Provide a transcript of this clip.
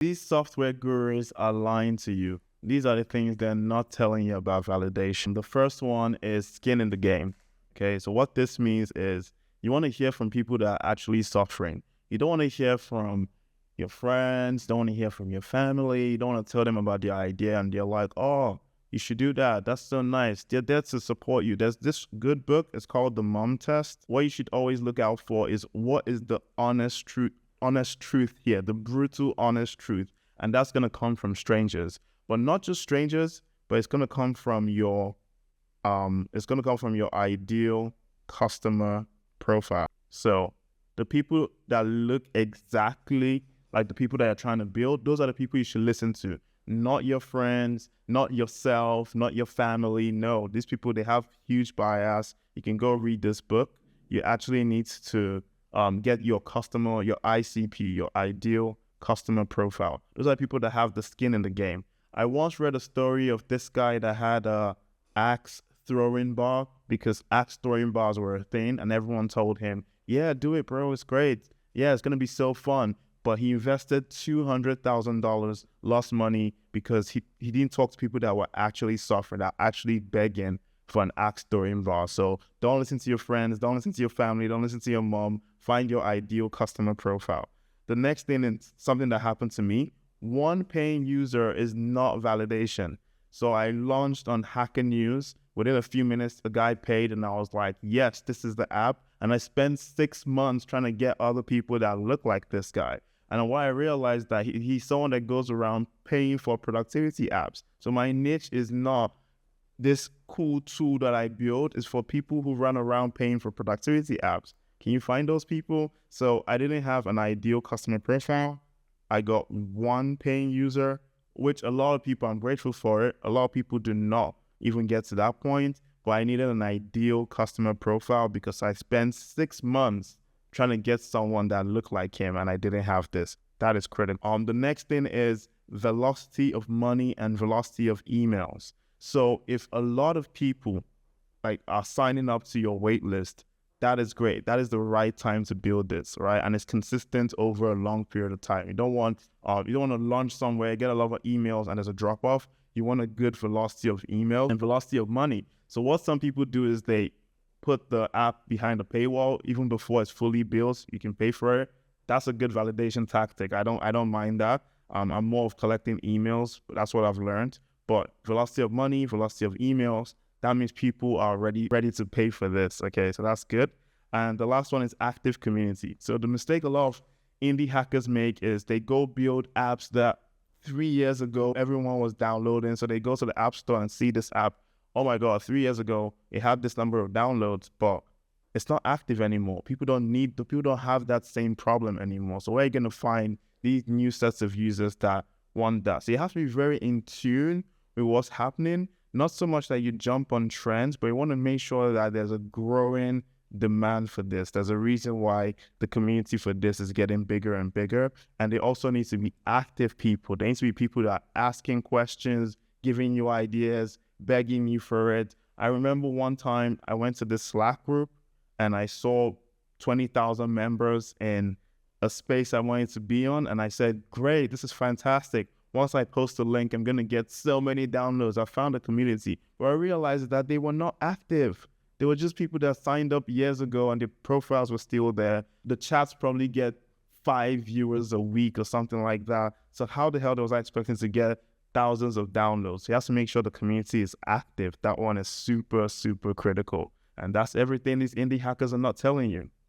These software gurus are lying to you. These are the things they're not telling you about validation. The first one is skin in the game. Okay, so what this means is you want to hear from people that are actually suffering. You don't want to hear from your friends, don't want to hear from your family, you don't want to tell them about your idea and they're like, oh, you should do that. That's so nice. They're there to support you. There's this good book. It's called The Mom Test. What you should always look out for is what is the honest truth here, the brutal honest truth. And that's going to come from strangers, but not just strangers, but it's going to come from your ideal customer profile. So the people that look exactly like the people that you're trying to build, those are the people you should listen to. Not your friends, not yourself, not your family. No, these people, they have huge bias. You can go read this book. You actually need to get your customer, your ICP, your ideal customer profile. Those are people that have the skin in the game. I once read a story of this guy that had a axe throwing bar because axe throwing bars were a thing, and everyone told him, yeah, do it, bro, it's great. Yeah, it's going to be so fun. But he invested $200,000, lost money because he didn't talk to people that were actually suffering, that actually begging for an axe throwing bar. So don't listen to your friends, don't listen to your family, don't listen to your mom. Find your ideal customer profile. The next thing is something that happened to me. One paying user is not validation. So I launched on Hacker News. Within a few minutes, the guy paid and I was like, yes, this is the app. And I spent 6 months trying to get other people that look like this guy. And what I realized that he's someone that goes around paying for productivity apps. So my niche is not this cool tool that I built. It's for people who run around paying for productivity apps. Can you find those people? So I didn't have an ideal customer profile. I got one paying user, which a lot of people, I'm grateful for it. A lot of people do not even get to that point, but I needed an ideal customer profile because I spent 6 months trying to get someone that looked like him, and I didn't have this. That is critical. The next thing is velocity of money and velocity of emails. So if a lot of people are signing up to your wait list, that is great. That is the right time to build this, right? And it's consistent over a long period of time. You don't want to launch somewhere, get a lot of emails, and there's a drop off. You want a good velocity of email and velocity of money. So what some people do is they put the app behind a paywall even before it's fully built. You can pay for it. That's a good validation tactic. I don't mind that. I'm more of collecting emails. That's what I've learned. But velocity of money, velocity of emails, that means people are ready to pay for this. Okay, so that's good. And the last one is active community. So the mistake a lot of indie hackers make is they go build apps that 3 years ago everyone was downloading. So they go to the app store and see this app. Oh my God, 3 years ago it had this number of downloads, but it's not active anymore. People don't have that same problem anymore. So where are you gonna find these new sets of users that want that? So you have to be very in tune with what's happening. Not so much that you jump on trends, but you want to make sure that there's a growing demand for this. There's a reason why the community for this is getting bigger and bigger. And they also need to be active people. There needs to be people that are asking questions, giving you ideas, begging you for it. I remember one time I went to this Slack group and I saw 20,000 members in a space I wanted to be on. And I said, great, this is fantastic. Once I post a link, I'm going to get so many downloads. I found a community where I realized that they were not active. They were just people that signed up years ago and their profiles were still there. The chats probably get 5 viewers a week or something like that. So how the hell was I expecting to get thousands of downloads? You have to make sure the community is active. That one is super, super critical. And that's everything these indie hackers are not telling you.